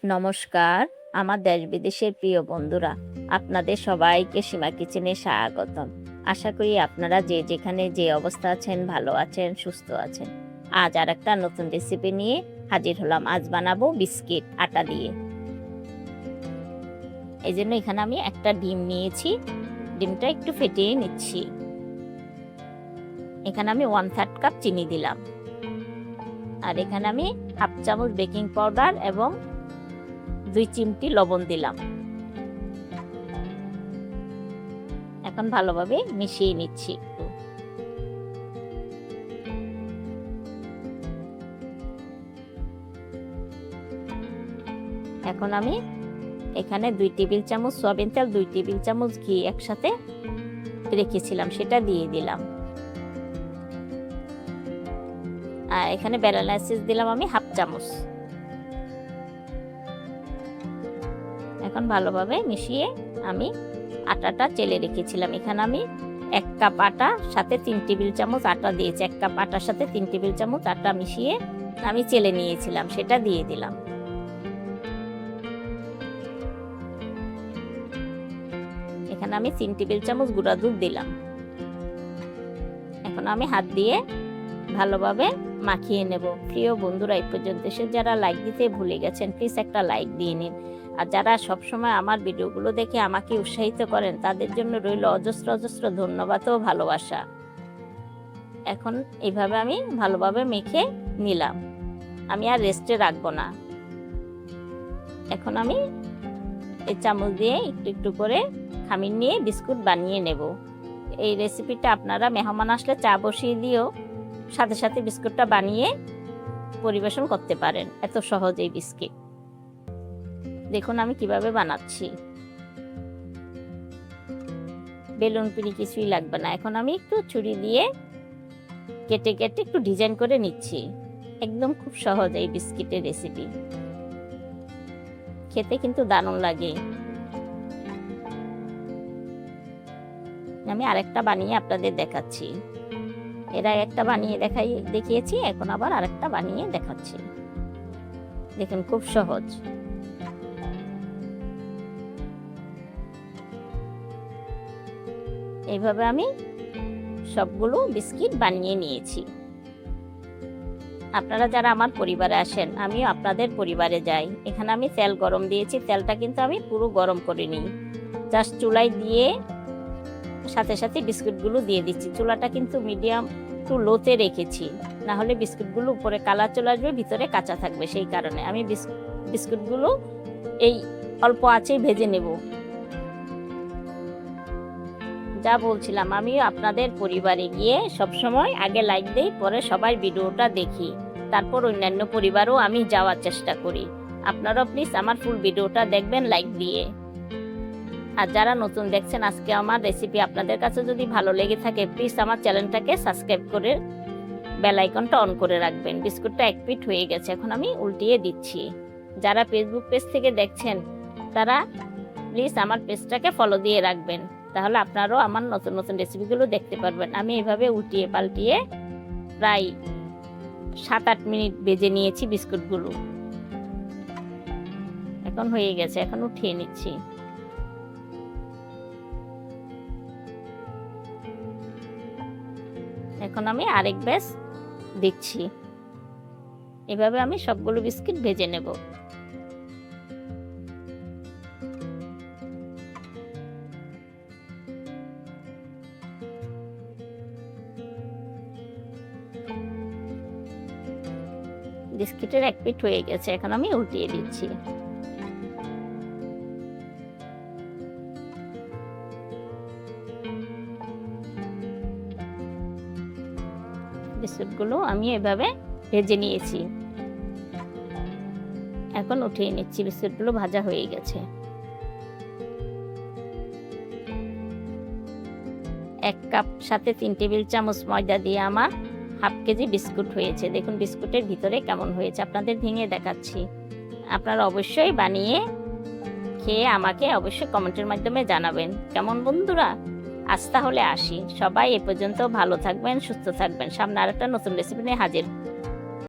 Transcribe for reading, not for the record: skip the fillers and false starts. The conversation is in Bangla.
নমস্কার, আমার দেশ বিদেশের প্রিয় বন্ধুরা, আপনাদের সবাইকে সীমা কিচেনে স্বাগতম। আশা করি আপনারা যে যেখানে যে অবস্থা আছেন ভালো আছেন, সুস্থ আছেন। আজ আর একটা নতুন রেসিপি নিয়ে হাজির হলাম। আজ বানাবো বিস্কিট আটা দিয়ে। এই জন্য এখানে আমি একটা ডিম নিয়েছি, ডিমটা একটু ফেটিয়ে নিচ্ছি। এখানে আমি 1/3 কাপ চিনি দিলাম, আর এখানে আমি 1/2 চামচ বেকিং পাউডার এবং 2 চিমটি লবণ দিলাম। এখন ভালোভাবে মিশিয়ে নিচ্ছি একটু। এখন আমি এখানে 2 টেবিল চামচ সয়াবিন তেল, 2 টেবিল চামচ ঘি একসাথে রেখেছিলাম, সেটা দিয়ে দিলাম। আর এখানে ভ্যানিলা এসেন্স দিলাম আমি 1/2 চামচ। এখন ভালোভাবে মিশিয়ে আমি আটাটা চেলে রেখেছিলাম। এখানে আমি 1 কাপ আটা সাথে 3 টেবিল চামচ আটা দিয়েছি। 1 কাপ আটার সাথে 3 টেবিল চামচ আটা মিশিয়ে আমি চেলে নিয়েছিলাম, সেটা দিয়ে দিলাম। এখানে আমি 3 টেবিল চামচ গুঁড়া দুধ দিলাম। এখন আমি হাত দিয়ে ভালোভাবে মাখিয়ে নেব। প্রিয় বন্ধুরা, এই পর্যন্ত এসে যারা লাইক দিতে ভুলে গেছেন, প্লিজ একটা লাইক দিয়ে নিন। আর যারা সবসময় আমার ভিডিওগুলো দেখে আমাকে উৎসাহিত করেন, তাদের জন্য রইল অজস্র অজস্র ধন্যবাদ ও ভালোবাসা। এখন এইভাবে আমি ভালোভাবে মেখে নিলাম, আমি আর রেস্টে রাখবো না। এখন আমি এই চামচ দিয়ে একটু একটু করে খামির নিয়ে বিস্কুট বানিয়ে নেব। এই রেসিপিটা আপনারা মেহমান আসলে চা বসিয়ে দিয়েও সাথে সাথে বিস্কুটটা বানিয়ে পরিবেশন করতে পারেন। এত সহজ এই বিস্কিট। দেখুন আমি কিভাবে বানাচ্ছি। বেলুন পিড়ি কিছুই লাগবে না। এখন আমি একটু ছুরি দিয়ে কেটে কেটে একটু ডিজাইন করে নিচ্ছি। একদম খুব সহজ এই বিস্কিটের রেসিপি, খেতে কিন্তু দারুণ লাগে। আমি আরেকটা বানিয়ে আপনাদের দেখাচ্ছি। এরা একটা বানিয়ে দেখিয়েছি, এখন আবার আরেকটা বানিয়ে দেখাচ্ছি। দেখুন খুব সহজ। এইভাবে আমি সবগুলো বিস্কিট বানিয়ে নিয়েছি। আপনারা যারা আমার পরিবারে আসেন, আমিও আপনাদের পরিবারে যাই। এখানে আমি তেল গরম দিয়েছি। তেলটা কিন্তু আমি পুরো গরম করিনি, জাস্ট চুলায় দিয়ে সাথে সাথে বিস্কুটগুলো দিয়ে দিচ্ছি। চুলাটা কিন্তু মিডিয়াম টু লোতে রেখেছি, না হলে বিস্কুটগুলো উপরে কালার চলে আসবে, ভিতরে কাঁচা থাকবে। সেই কারণে আমি বিস্কুটগুলো এই অল্প আঁচেই ভেজে নেব। যা বলছিলাম, আমি আপনাদের পরিবারে গিয়ে সবসময় আগে লাইক দেই, পরে সবাই ভিডিওটা দেখি, তারপর অন্যান্য পরিবারও আমি যাওয়ার চেষ্টা করি। আপনারাও প্লিজ আমার ফুল ভিডিওটা দেখবেন লাইক দিয়ে। আর যারা নতুন দেখছেন, আজকে আমার রেসিপি আপনাদের কাছে যদি ভালো লেগে থাকে, প্লিজ আমার চ্যানেলটাকে সাবস্ক্রাইব করে বেল আইকনটা অন করে রাখবেন। বিস্কুটটা 1 পিঠ হয়ে গেছে, এখন আমি উল্টিয়ে দিচ্ছি। যারা ফেসবুক পেজ থেকে দেখছেন, তারা প্লিজ আমার পেজটাকে ফলো দিয়ে রাখবেন, তাহলে আপনারাও আমার নতুন নতুন রেসিপিগুলো দেখতে পারবেন। আমি এভাবে উল্টিয়ে পাল্টিয়ে প্রায় 7-8 মিনিট ভেজে নিয়েছি বিস্কুটগুলো। এখন হয়ে গেছে, এখন উঠিয়ে নিচ্ছি। এখন আমি আরেক ব্যাচ দিচ্ছি। এভাবে আমি সবগুলো বিস্কিট ভেজে নেব। বিস্কিটের 1 পিঠ হয়ে গেছে, এখন আমি উল্টিয়ে দিচ্ছি। বিস্কুটগুলো আমি এভাবে ভেজে নিয়েছি, এখন উঠিয়ে নিচ্ছি। বিস্কুটগুলো ভাজা হয়ে গেছে। 1 কাপ সাথে 3 টেবিল চামচ ময়দা দিয়ে আমার 1/2 কেজি বিস্কুট হয়েছে। দেখুন বিস্কুটের ভিতরে কেমন হয়েছে, আপনাদের ভেঙে দেখাচ্ছি। আপনারা অবশ্যই বানিয়ে খেয়ে আমাকে অবশ্যই কমেন্টের মাধ্যমে জানাবেন কেমন। বন্ধুরা, আজ তাহলে আসি। সবাই এ পর্যন্ত ভালো থাকবেন, সুস্থ থাকবেন। সামনে আরেকটা নতুন রেসিপি নিয়ে হাজির